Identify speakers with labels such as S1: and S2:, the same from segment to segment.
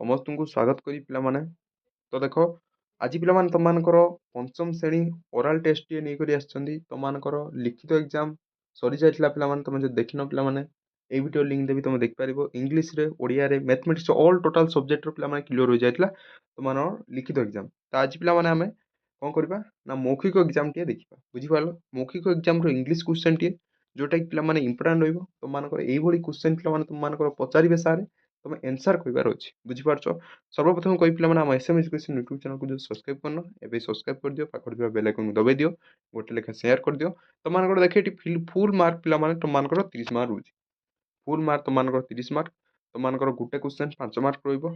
S1: ସମସ୍ତଙ୍କୁ ସ୍ୱାଗତ କରି ପିଲାମାନେ। ତ ଦେଖ ଆଜି ପିଲାମାନେ ତମମାନଙ୍କର ପଞ୍ଚମ ଶ୍ରେଣୀ ଓରାଲ ଟେଷ୍ଟଟିଏ ନେଇକରି ଆସିଛନ୍ତି। ତମମାନଙ୍କର ଲିଖିତ ଏକ୍ଜାମ ସରିଯାଇଥିଲା ପିଲାମାନେ। ତମେ ଯଦି ଦେଖିନ ପିଲାମାନେ ଏଇ ଭିଡ଼ିଓ ଲିଙ୍କ୍ ଦେବି, ତମେ ଦେଖିପାରିବ। ଇଂଲିଶରେ, ଓଡ଼ିଆରେ, ମ୍ୟାଥମେଟିକ୍ସ ଅଲ୍ ଟୋଟାଲ୍ ସବଜେକ୍ଟର ପିଲାମାନେ କ୍ଲିୟର ହୋଇଯାଇଥିଲା ତମମାନଙ୍କର ଲିଖିତ ଏକ୍ଜାମ। ତ ଆଜି ପିଲାମାନେ ଆମେ କ'ଣ କରିବା ନା ମୌଖିକ ଏକ୍ଜାମଟିଏ ଦେଖିବା। ବୁଝିପାରିଲ? ମୌଖିକ ଏକ୍ଜାମର ଇଂଲିଶ କ୍ୱେଶ୍ଚନଟିଏ ଯେଉଁଟାକି ପିଲାମାନେ ଇମ୍ପୋର୍ଟାଣ୍ଟ ରହିବ। ତମମାନଙ୍କର ଏଇଭଳି କ୍ୱେଶ୍ଚନ ପିଲାମାନେ ତମମାନଙ୍କର ପଚାରିବେ ସାର୍, ତମେ ଆନ୍ସର କରିବାର ଅଛି। ବୁଝିପାରୁଛ? ସର୍ବପ୍ରଥମେ କହିବି ପିଲାମାନେ, ଆମ SM ଏଜୁକେସନ୍ ୟୁଟ୍ୟୁବ୍ ଚ୍ୟାନେଲକୁ ଯଦି ସବସ୍କ୍ରାଇବ୍ କରିନ, ଏବେ ସବସ୍କ୍ରାଇବ୍ କରିଦିଅ। ପାଖରେ ଥିବା ବେଲ୍ ଆଇକନ୍କୁ ଦବାଇ ଦିଅ, ଗୋଟେ ଲେଖା ସେୟାର କରିଦିଅ। ତମମାନଙ୍କର ଦେଖେ ଏଠି ଫୁଲ୍ ମାର୍କ ପିଲାମାନେ ତମମାନଙ୍କର 30 ମାର୍କ ରହୁଛି। Full mark ତମମାନଙ୍କର 30 mark. ତମମାନଙ୍କର ଗୋଟେ କ୍ୱେଶ୍ଚନ୍ 5 ମାର୍କ ରହିବ।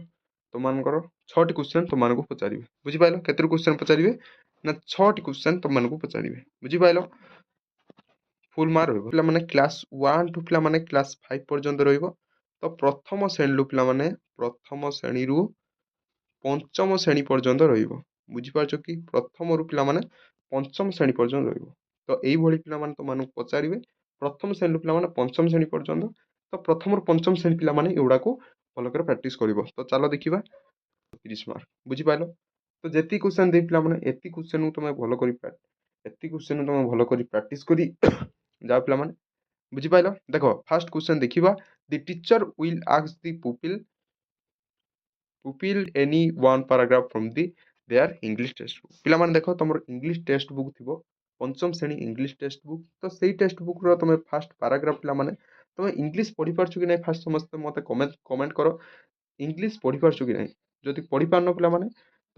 S1: ତମମାନଙ୍କର 6ଟି କ୍ୱେଶ୍ଚନ୍ ତମମାନଙ୍କୁ ପଚାରିବେ। ବୁଝିପାରିଲ? କେତେଟି କ୍ୱେଶ୍ଚନ୍ ପଚାରିବେ ନା 6ଟି କ୍ୱେଶ୍ଚନ୍ ତମମାନଙ୍କୁ ପଚାରିବେ। ବୁଝିପାରିଲ? ଫୁଲ୍ ମାର୍କ ରହିବ ପିଲାମାନେ କ୍ଲାସ୍ 1 ଟୁ ପିଲାମାନେ କ୍ଲାସ୍ 5 ପର୍ଯ୍ୟନ୍ତ ରହିବ। ତ ପ୍ରଥମ ଶ୍ରେଣୀରୁ ପିଲାମାନେ ପ୍ରଥମ ଶ୍ରେଣୀରୁ ପଞ୍ଚମ ଶ୍ରେଣୀ ପର୍ଯ୍ୟନ୍ତ ରହିବ। ବୁଝିପାରୁଛ କି? ପ୍ରଥମରୁ ପିଲାମାନେ ପଞ୍ଚମ ଶ୍ରେଣୀ ପର୍ଯ୍ୟନ୍ତ ରହିବ। ତ ଏଇଭଳି ପିଲାମାନେ ତମମାନଙ୍କୁ ପଚାରିବେ ପ୍ରଥମ ଶ୍ରେଣୀରୁ ପିଲାମାନେ ପଞ୍ଚମ ଶ୍ରେଣୀ ପର୍ଯ୍ୟନ୍ତ। ତ ପ୍ରଥମରୁ ପଞ୍ଚମ ଶ୍ରେଣୀ ପିଲାମାନେ ଏଗୁଡ଼ାକୁ ଭଲ କରି ପ୍ରାକ୍ଟିସ୍ କରିବ। ତ ଚାଲ ଦେଖିବା 30 ମାର୍କ। ବୁଝିପାରିଲ? ତ ଯେତିକି କ୍ୱେଶ୍ଚନ୍ ଦେଇ ପିଲାମାନେ ଏତିକି କ୍ୱେଶ୍ଚନ୍କୁ ତମେ ଭଲ କରି ପ୍ରାକ୍ଟିସ୍ କରି ଯାଅ ପିଲାମାନେ। ବୁଝିପାରିଲ? ଦେଖ ଫାର୍ଷ୍ଟ କ୍ୱେଶ୍ଚନ୍ ଦେଖିବା। The teacher will ask the pupil any one paragraph from the their English text book. ପିଲାମାନେ ଦେଖ ତମର ଇଂଲିଶ ଟେକ୍ସଟ ବୁକ୍ ଥିବ, ପଞ୍ଚମ ଶ୍ରେଣୀ ଇଂଲିଶ ଟେକ୍ସଟ ବୁକ୍। ତ ସେଇ ଟେକ୍ସଟ ବୁକ୍ର ତମେ ଫାର୍ଷ୍ଟ ପାରାଗ୍ରାଫ ପିଲାମାନେ ତମେ ଇଂଲିଶ ପଢ଼ିପାରୁଛ କି ନାହିଁ ଫାର୍ଷ୍ଟ ସମସ୍ତେ ମୋତେ କମେଣ୍ଟ କର। ଇଂଲିଶ ପଢ଼ିପାରୁଛ କି ନାହିଁ? ଯଦି ପଢ଼ିପାରୁନ ପିଲାମାନେ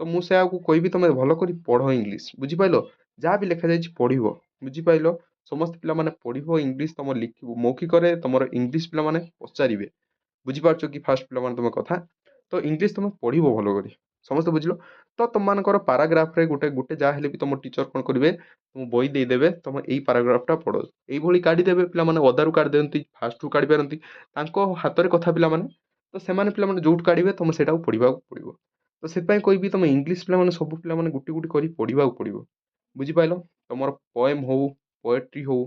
S1: ତ ମୁଁ ସେୟାକୁ କହିବି ତମେ ଭଲ କରି ପଢ଼ ଇଂଲିଶ। ବୁଝିପାରିଲ? ଯାହା ବି ଲେଖାଯାଇଛି ପଢ଼ିବ। ବୁଝିପାରିଲ? ସମସ୍ତେ ପିଲାମାନେ ପଢ଼ିବ ଇଂଲିଶ। ତମ ଲିଖିବ ମୌଖିକରେ ତମର ଇଂଲିଶ ପିଲାମାନେ ପଚାରିବେ। ବୁଝିପାରୁଛ କି? ଫାର୍ଷ୍ଟ ପିଲାମାନେ ତମ କଥା ତ ଇଂଲିଶ ତମେ ପଢ଼ିବ ଭଲ କରି। ସମସ୍ତେ ବୁଝିଲ? ତ ତମମାନଙ୍କର ପାରାଗ୍ରାଫରେ ଗୋଟେ ଯାହା ହେଲେ ବି ତମ ଟିଚର କ'ଣ କରିବେ, ତୁମ ବହି ଦେଇଦେବେ, ତମେ ଏଇ ପାରାଗ୍ରାଫଟା ପଢ଼। ଏଇଭଳି କାଢ଼ିଦେବେ ପିଲାମାନେ। ଅଧାରୁ କାଢ଼ି ଦିଅନ୍ତି, ଫାର୍ଷ୍ଟରୁ କାଢ଼ି ପାରନ୍ତି, ତାଙ୍କ ହାତରେ କଥା ପିଲାମାନେ। ତ ସେମାନେ ପିଲାମାନେ ଯେଉଁଠୁ କାଢ଼ିବେ ତମେ ସେଇଟାକୁ ପଢ଼ିବାକୁ ପଡ଼ିବ। ତ ସେଥିପାଇଁ କହିବି ତମେ ଇଂଲିଶ ପିଲାମାନେ ସବୁ ପିଲାମାନେ ଗୋଟି ଗୋଟି କରି ପଢ଼ିବାକୁ ପଡ଼ିବ। ବୁଝିପାରିଲ? ତମର ପଏମ୍ ହଉ, ପୋଏଟ୍ରି ହଉ,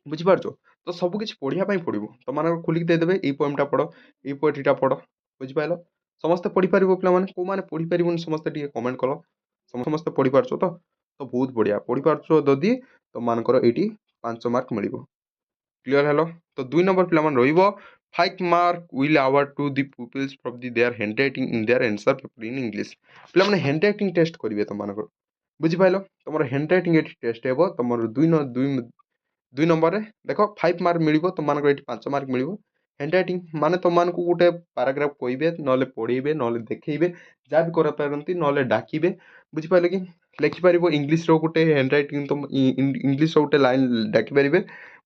S1: ବୁଝିପାରୁଛ? ତ ସବୁ କିଛି ପଢ଼ିବା ପାଇଁ ପଡ଼ିବ। ତମମାନଙ୍କୁ ଖୋଲିକି ଦେଇଦେବେ, ଏଇ ପଏମ୍ଟା ପଢ଼, ଏଇ ପୋଏଟ୍ରିଟା ପଢ଼। ବୁଝିପାରିଲ? ସମସ୍ତେ ପଢ଼ିପାରିବ ପିଲାମାନେ। କେଉଁମାନେ ପଢ଼ିପାରିବନି ସମସ୍ତେ ଟିକେ କମେଣ୍ଟ କର। ସମସ୍ତେ ପଢ଼ିପାରୁଛ ତ? ତ ବହୁତ ବଢ଼ିଆ। ପଢ଼ିପାରୁଛ ଯଦି ତମମାନଙ୍କର ଏଇଠି 5 ମାର୍କ ମିଳିବ। କ୍ଲିୟର ହେଲ? ତ 2 ନମ୍ବର ପିଲାମାନେ ରହିବ 5 mark will award to the pupils from the their hand writing in their answer paper in English. ପିଲାମାନେ ହ୍ୟାଣ୍ଡ ରାଇଟିଂ ଟେଷ୍ଟ କରିବେ ତମମାନଙ୍କର। ବୁଝିପାରିଲ? ତମର ହ୍ୟାଣ୍ଡ ରାଇଟିଂ ଏଠି ଟେଷ୍ଟ ହେବ। ତମର 2 ନମ୍ବରରେ ଦେଖ 5 ମାର୍କ ମିଳିବ ତମମାନଙ୍କର ଏଠି 5 ମାର୍କ ମିଳିବ। ହ୍ୟାଣ୍ଡ ରାଇଟିଂ ମାନେ ତମମାନଙ୍କୁ ଗୋଟେ ପାରାଗ୍ରାଫ କହିବେ, ନହେଲେ ପଢ଼େଇବେ, ନହେଲେ ଦେଖେଇବେ, ଯାହା ବି କରିପାରନ୍ତି, ନହେଲେ ଡାକିବେ। ବୁଝିପାରିଲେ କି? ଲେଖିପାରିବ ଇଂଲିଶର ଗୋଟେ ହ୍ୟାଣ୍ଡ ରାଇଟିଂ, ଇଂଲିଶର ଗୋଟେ ଲାଇନ୍ ଡାକିପାରିବେ।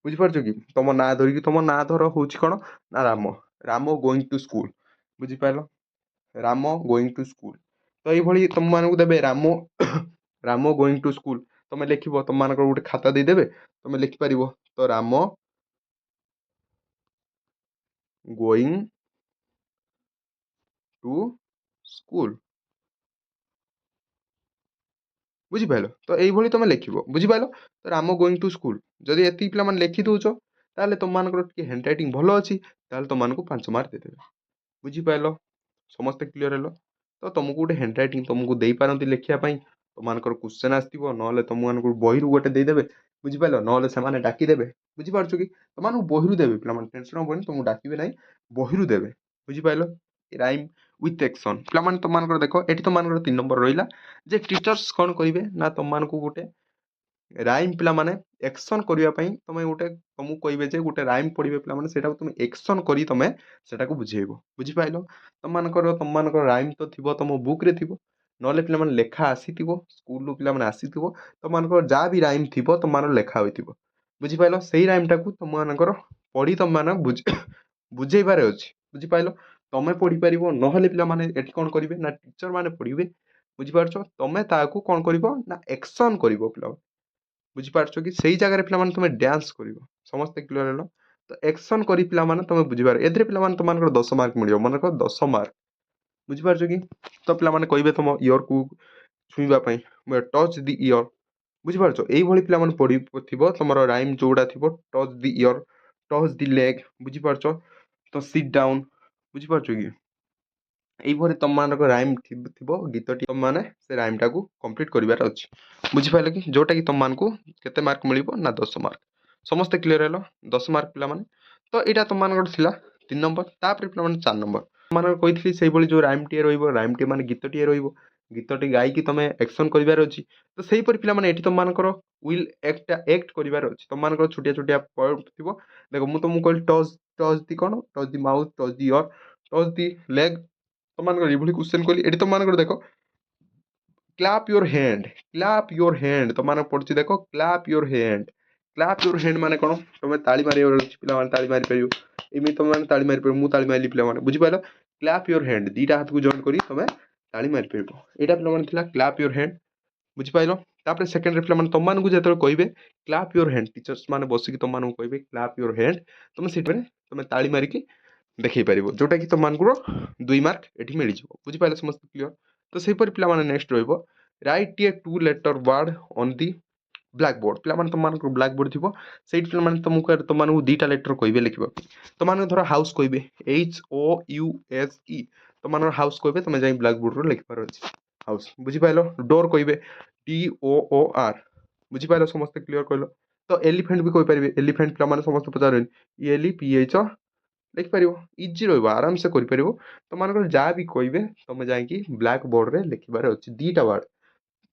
S1: ବୁଝିପାରୁଛ କି? ତମ ନାଁ ଧରିକି, ତମ ନାଁ ଧର ହେଉଛି କ'ଣ ନା Ram. Ram going to school. ବୁଝିପାରିଲ? Ram going to school. ତ ଏଇଭଳି ତମମାନଙ୍କୁ ଦେବେ ରାମ ଗୋଇଂ ଟୁ ସ୍କୁଲ। ତମେ ଲେଖିବ, ତମମାନଙ୍କର ଗୋଟେ ଖାତା ଦେଇଦେବେ, ତମେ ଲେଖିପାରିବ। ତ ରାମ ଗୋଇଂ ଟୁ ସ୍କୁଲ। ବୁଝିପାରିଲ? ତ ଏଇଭଳି ତମେ ଲେଖିବ। ବୁଝିପାରିଲ? ତ ରାମ ଗୋଇଂ ଟୁ ସ୍କୁଲ। ଯଦି ଏତିକି ପିଲାମାନେ ଲେଖିଦେଉଛ ତାହେଲେ ତମମାନଙ୍କର ଟିକେ ହ୍ୟାଣ୍ଡ ରାଇଟିଂ ଭଲ ଅଛି, ତାହେଲେ ତମମାନଙ୍କୁ 5 ମାର୍କ ଦେଇଦେବେ। ବୁଝିପାରିଲ? ସମସ୍ତେ କ୍ଲିୟର ହେଲ? ତ ତମକୁ ଗୋଟେ ହ୍ୟାଣ୍ଡ ରାଇଟିଂ ତମକୁ ଦେଇପାରନ୍ତି ଲେଖିବା ପାଇଁ। ତମମାନଙ୍କର କ୍ୱେଶ୍ଚନ୍ ଆସିଥିବ, ନହେଲେ ତମମାନଙ୍କୁ ବହିରୁ ଗୋଟେ ଦେଇଦେବେ। ବୁଝିପାରିଲ? ନହେଲେ ସେମାନେ ଡାକିଦେବେ। ବୁଝିପାରୁଛ କି? ତମମାନଙ୍କୁ ବହିରୁ ଦେବେ ପିଲାମାନେ। ଟେନସନ୍ ହବନି, ତମକୁ ଡାକିବେ ନାହିଁ, ବହିରୁ ଦେବେ। ବୁଝିପାରିଲ? Rhyme with action. ପିଲାମାନେ ତମମାନଙ୍କର ଦେଖ ଏଠି ତମମାନଙ୍କର 3 ନମ୍ବର ରହିଲା ଯେ ଟିଚର୍ସ କ'ଣ କରିବେ ନା ତମମାନଙ୍କୁ ଗୋଟେ ରାଇମ୍ ପିଲାମାନେ ଆକ୍ସନ୍ କରିବା ପାଇଁ ତମକୁ କହିବେ ଯେ ଗୋଟେ ରାଇମ୍ ପଢ଼ିବେ ପିଲାମାନେ, ସେଇଟାକୁ ତମେ ଆକ୍ସନ୍ କରି ତମେ ସେଇଟାକୁ ବୁଝେଇବ। ବୁଝିପାରିଲ? ତମମାନଙ୍କର ରାଇମ୍ ତ ଥିବ, ତମ ବୁକ୍ରେ ଥିବ, ନହେଲେ ପିଲାମାନେ ଲେଖା ଆସିଥିବ, ସ୍କୁଲରୁ ପିଲାମାନେ ଆସିଥିବ, ତମମାନଙ୍କର ଯାହା ବି ରାଇମ୍ ଥିବ ତମମାନଙ୍କର ଲେଖା ହୋଇଥିବ। ବୁଝିପାରିଲ? ସେଇ ରାଇମ୍ଟାକୁ ତମମାନଙ୍କର ପଢ଼ି ତମମାନେ ବୁଝେଇବାରେ ଅଛି। ବୁଝିପାରିଲ? ତମେ ପଢ଼ିପାରିବ, ନହେଲେ ପିଲାମାନେ ଏଠି କ'ଣ କରିବେ ନା ଟିଚର ମାନେ ପଢ଼ିବେ। ବୁଝିପାରୁଛ? ତମେ ତାହାକୁ କ'ଣ କରିବ ନା ଆକ୍ସନ୍ କରିବ ପିଲାମାନେ। ବୁଝିପାରୁଛ କି? ସେଇ ଜାଗାରେ ପିଲାମାନେ ତମେ ଡ୍ୟାନ୍ସ କରିବ। ସମସ୍ତେ କ୍ଲିୟର ହେଲ? ତ ଆକ୍ସନ୍ କରି ପିଲାମାନେ ତମେ ବୁଝିପାର। ଏଥିରେ ପିଲାମାନେ ତମମାନଙ୍କର 10 ମାର୍କ ମିଳିବ। ମନେକର 10 ମାର୍କ। ବୁଝିପାରୁଛ କି? ତ ପିଲାମାନେ କହିବେ ତମ ଇୟରକୁ ଛୁଇଁବା ପାଇଁ, ଟଚ୍ ଦି ଇୟର। ବୁଝିପାରୁଛ? ଏଇଭଳି ପିଲାମାନେ ପଢ଼ିଥିବ। ତମର ରାଇମ୍ ଯେଉଁଗୁଡ଼ା ଥିବ, touch the year, touch the leg. ବୁଝିପାରୁଛ? ତ ସିଟ୍ ଡାଉନ୍। ବୁଝିପାରୁଛ କି? এইଭଳି ତମମାନଙ୍କ ରାଇମ୍ ଥିବ ଗୀତଟି ତମମାନେ ସେ ରାଇମ୍ଟାକୁ କମ୍ପ୍ଲିଟ୍ କରିବାର ଅଛି। ବୁଝିପାରିଲ କି? ଯେଉଁଟାକି ତମମାନଙ୍କୁ କେତେ ମାର୍କ ମିଳିବ ନା 10 ମାର୍କ। ସମସ୍ତେ କ୍ଲିୟର ହେଲ 10 ମାର୍କ ପିଲାମାନେ। ତ ଏଇଟା ତମମାନଙ୍କର ଥିଲା 3 ନମ୍ବର। ତାପରେ ପିଲାମାନେ 4 ନମ୍ବର ତମମାନଙ୍କୁ କହିଥିଲି ସେଇଭଳି ଯେଉଁ ରାଇମ୍ଟିଏ ରହିବ, ରାଇମ୍ଟିଏ ମାନେ ଗୀତଟିଏ ରହିବ, ଗୀତଟି ଗାଇକି ତମେ ଆକ୍ସନ୍ କରିବାର ଅଛି। ତ ସେହିପରି ପିଲାମାନେ ଏଠି ତମମାନଙ୍କର ୱିଲ୍ ଆକ୍ଟ କରିବାର ଅଛି। ତମମାନଙ୍କର ଛୋଟିଆ ଛୋଟିଆ ପଏଣ୍ଟ ଥିବ। ଦେଖ ମୁଁ ତମକୁ କହିଲି ଟଚ୍ ଦି କ'ଣ, touch the mouth, touch the ear, touch the leg. ତମମାନଙ୍କର ଏଇଭଳି କ୍ୱେଶ୍ଚନ୍ କହିଲି। ଏଠି ତମମାନଙ୍କର ଦେଖ clap your hand, clap your hand ତମମାନଙ୍କ ପଡ଼ୁଛି ଦେଖ clap your hand. Clap your hand ମାନେ କ'ଣ? ତମେ ତାଳି ମାରିବାର ଅଛି, ପିଲାମାନେ ତାଳି ମାରିପାରିବ। ଏମିତି ତମେମାନେ ତାଳି ମାରିପାରିବ। ମୁଁ ତାଳି ମାରିଲି ପିଲାମାନେ, ବୁଝିପାରିଲ? କ୍ଲାପ୍ ୟୋର୍ ହ୍ୟାଣ୍ଡ ଦୁଇଟା ହାତକୁ ଜଏଣ୍ଟ କରି ତମେ ତାଳି ମାରିପାରିବ। ଏଇଟା ପିଲାମାନେ ଥିଲା କ୍ଲାପ୍ ୟୋର୍ ହ୍ୟାଣ୍ଡ, ବୁଝିପାରିଲ? ତାପରେ ସେକେଣ୍ଡରେ ପିଲାମାନେ ତମମାନଙ୍କୁ ଯେତେବେଳେ କହିବେ କ୍ଲାପ୍ ୟୋର୍ ହ୍ୟାଣ୍ଡ, ଟିଚର୍ସ ମାନେ ବସିକି ତମମାନଙ୍କୁ କହିବେ କ୍ଲାପ୍ ୟୋର୍ ହ୍ୟାଣ୍ଡ, ତମେ ସେଇଟାରେ ତମେ ତାଳି ମାରିକି ଦେଖେଇ ପାରିବ, ଯେଉଁଟାକି ତମମାନଙ୍କର 2 ମାର୍କ ଏଠି ମିଳିଯିବ। ବୁଝିପାରିଲେ ସମସ୍ତେ କ୍ଲିୟର? ତ ସେହିପରି ପିଲାମାନେ ନେକ୍ସଟ ରହିବ write a 2 letter word on the black board. ପିଲାମାନେ ତମମାନଙ୍କର ବ୍ଲାକ୍ ବୋର୍ଡ଼ ଥିବ, ସେଇଠି ପିଲାମାନେ ତମମାନଙ୍କୁ 2ଟା ଲେଟର କହିବେ ଲେଖିବା ପାଇଁ। ତମମାନଙ୍କୁ ଧର ହାଉସ୍ କହିବେ HOUSE, ତମମାନଙ୍କର ହାଉସ୍ କହିବେ, ତମେ ଯାଇ ବ୍ଲାକ୍ ବୋର୍ଡ଼ରେ ଲେଖିବାର ଅଛି ହାଉସ୍। ବୁଝିପାରିଲ? ଡୋର୍ କହିବେ DOOR। ବୁଝିପାରିଲ? ସମସ୍ତେ କ୍ଲିୟର କହିଲ? ତ ଏଲିଫେଣ୍ଟ ବି କହିପାରିବେ। ଏଲିଫେଣ୍ଟ ପିଲାମାନେ ସମସ୍ତେ ପଚାରନ୍ତି ELEPH ଲେଖିପାରିବ, ଇଜି ରହିବ, ଆରାମସେ କରିପାରିବ। ତମମାନଙ୍କର ଯାହା ବି କହିବେ ତମେ ଯାଇକି ବ୍ଲାକ୍ ବୋର୍ଡ଼ରେ ଲେଖିବାର ଅଛି 2ଟା ୱାର୍ଡ଼।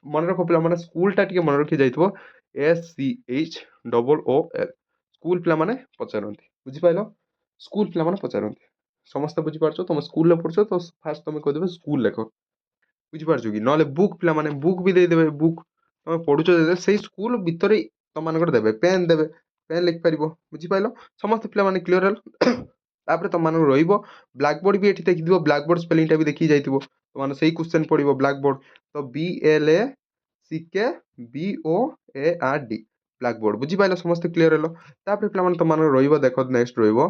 S1: ମନେ ରଖ ପିଲାମାନେ, ସ୍କୁଲଟା ଟିକେ ମନେ ରଖି ଯାଇଥିବ SCHOOL। ସ୍କୁଲ ପିଲାମାନେ ପଚାରନ୍ତି, ବୁଝିପାରିଲ? ସ୍କୁଲ ପିଲାମାନେ ପଚାରନ୍ତି। ସମସ୍ତେ ବୁଝିପାରୁଛ? ତମେ ସ୍କୁଲରେ ପଢ଼ୁଛ ତ ଫାଷ୍ଟ ତମେ କହିଦେବେ ସ୍କୁଲ ଲେଖ। ବୁଝିପାରୁଛ କି? ନହେଲେ ବୁକ୍ ପିଲାମାନେ ବୁକ୍ ବି ଦେଇଦେବେ। ବୁକ୍ ତମେ ପଢ଼ୁଛ ଦେଇଦେବେ, ସେଇ ସ୍କୁଲ ଭିତରେ ତମମାନଙ୍କର ଦେବେ। ପେନ୍ ଦେବେ, ପେନ୍ ଲେଖିପାରିବ। ବୁଝିପାରିଲ? ସମସ୍ତେ ପିଲାମାନେ କ୍ଲିୟର ହେଲ? ତାପରେ ତମମାନଙ୍କୁ ରହିବ ବ୍ଲାକ୍ ବୋର୍ଡ଼ ବି ଏଠି ଦେଖିଥିବ। ବ୍ଲାକ୍ ବୋର୍ଡ଼ ସ୍ପେଲିଂଟା ବି ଦେଖି ଯାଇଥିବ। ତମମାନେ ସେଇ କ୍ୱେଶ୍ଚନ୍ ପଡ଼ିବ ବ୍ଲାକ୍ ବୋର୍ଡ଼। ତ BLACKBOARD ବ୍ଲାକ୍ ବୋର୍ଡ଼। ବୁଝିପାରିଲ? ସମସ୍ତେ କ୍ଲିୟର ହେଲ? ତାପରେ ପିଲାମାନେ ତମମାନଙ୍କର ରହିବ, ଦେଖ ନେକ୍ସଟ ରହିବ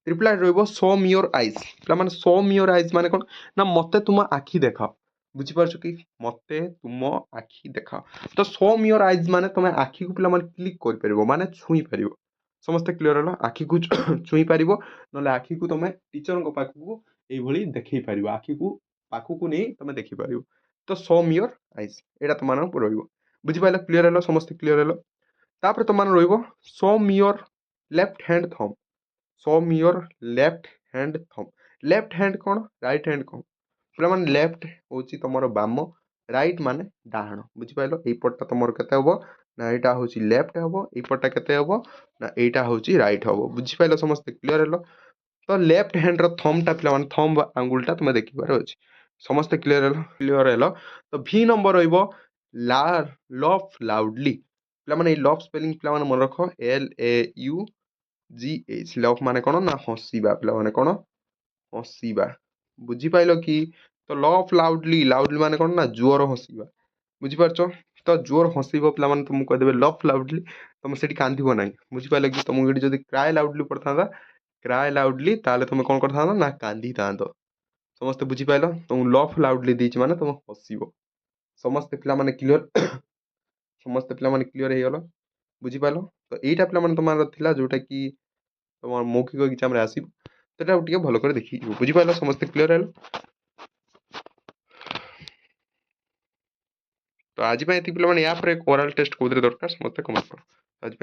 S1: ରିପ୍ଲାଏ ରହିବ ସୋ ମି ୟୋର୍ ଆଇଜ୍। ପିଲାମାନେ ସୋ ମି ୟୋର୍ ଆଇଜ୍ ମାନେ କ'ଣ ନା ମୋତେ ତୁମ ଆଖି ଦେଖାଅ। ବୁଝିପାରୁଛ କି? ମୋତେ ତୁମ ଆଖି ଦେଖାଅ। ତ ସୋ ମି ୟୋର୍ ଆଇଜ୍ ମାନେ ତମେ ଆଖିକୁ ପିଲାମାନେ କ୍ଲିକ୍ କରିପାରିବ, ମାନେ ଛୁଇଁ ପାରିବ। ସମସ୍ତେ କ୍ଲିୟର ହେଲ? ଆଖିକୁ ଛୁଇଁ ପାରିବ, ନହେଲେ ଆଖିକୁ ତମେ ଟିଚରଙ୍କ ପାଖକୁ ଏଇଭଳି ଦେଖେଇ ପାରିବ। ଆଖିକୁ ପାଖକୁ ନେଇ ତମେ ଦେଖିପାରିବ। ତ ସୋ ମି ୟୋର୍ ଆଇଜ୍ ଏଇଟା ତମମାନଙ୍କୁ ରହିବ। ବୁଝିପାରିଲ? କ୍ଲିୟର ହେଲ? ସମସ୍ତେ କ୍ଲିୟର ହେଲ? ତାପରେ ତମମାନ ରହିବ show me your left hand thumb. Show me your left hand thumb. Left hand କ'ଣ, ରାଇଟ୍ ହ୍ୟାଣ୍ଡ କ'ଣ? ପିଲାମାନେ ଲେଫ୍ଟ ହେଉଛି ତମର ବାମ, ରାଇଟ୍ ମାନେ ଡାହାଣ। ବୁଝିପାରିଲ? ଏଇପଟଟା ତମର କେତେ ହେବ ନା ଏଇଟା ହେଉଛି ଲେଫ୍ଟ ହେବ, ଏଇପଟଟା କେତେ ହେବ ନା ଏଇଟା ହେଉଛି ରାଇଟ୍ ହେବ। ବୁଝିପାରିଲ? ସମସ୍ତେ କ୍ଲିୟର ହେଲ? ତ ଲେଫ୍ଟ ହ୍ୟାଣ୍ଡର ଥମ୍ବଟା ପିଲାମାନେ ଥମ୍ବ ଆଙ୍ଗୁଲଟା ତମେ ଦେଖିବାର ଅଛି। ସମସ୍ତେ କ୍ଲିୟର ହେଲ? କ୍ଲିୟର ହେଲ? ତ ଭି ନମ୍ବର ରହିବ ଲଫ୍ ଲାଉଡଲି। ପିଲାମାନେ ଏଇ ଲଫ୍ ସ୍ପେଲିଂ ପିଲାମାନେ ମନେ ରଖ LAUGH। ଲଫ୍ ମାନେ କ'ଣ ନା ହସିବା। ପିଲାମାନେ କ'ଣ? ହସିବା। ବୁଝିପାରିଲ କି? ତ ଲଫ୍ ଲାଉଡଲି, ଲାଉଡଲି ମାନେ କ'ଣ ନା ଜୋର ହସିବା। ବୁଝିପାରୁଛ? ତ ଜୋର ହସିବ ପିଲାମାନେ ତମକୁ କହିଦେବେ ଲଫ୍ ଲାଉଡଲି, ତମେ ସେଠି କାନ୍ଦିବ ନାହିଁ। ବୁଝିପାରିଲ କି? ତମକୁ ଏଠି ଯଦି କ୍ରାଏ ଲାଉଡଲି ପଡ଼ିଥାନ୍ତା, କ୍ରାଏ ଲାଉଡଲି, ତାହେଲେ ତମେ କ'ଣ କରିଥାନ୍ତ ନା କାନ୍ଦିଥାନ୍ତ। ସମସ୍ତେ ବୁଝିପାରିଲ? ତମକୁ ଲଫ୍ ଲାଉଡଲି ଦେଇଛି ମାନେ ତମେ ହସିବ। ସମସ୍ତେ ପିଲାମାନେ କ୍ଲିୟର? ସମସ୍ତେ ପିଲାମାନେ କ୍ଲିୟର ହେଇଗଲ? ବୁଝିପାରିଲ? ତ ଏଇଟା ପିଲାମାନେ ତମର ଥିଲା ଯେଉଁଟାକି ତମର ମୌଖିକ ଏକ୍ଜାମରେ ଆସିବ। ସେଟାକୁ ଟିକେ ଭଲ କରି ଦେଖିଯିବ। ବୁଝିପାରିଲ? ସମସ୍ତେ କ୍ଲିୟର ହେଲ? ତ ଆଜି ପାଇଁ ଏତିକି ପିଲାମାନେ। ୟା ପରେ ଓରାଲ ଟେଷ୍ଟ କୋଉଥିରେ ଦରକାର ସମସ୍ତେ କମେଣ୍ଟ କର। ଆଜି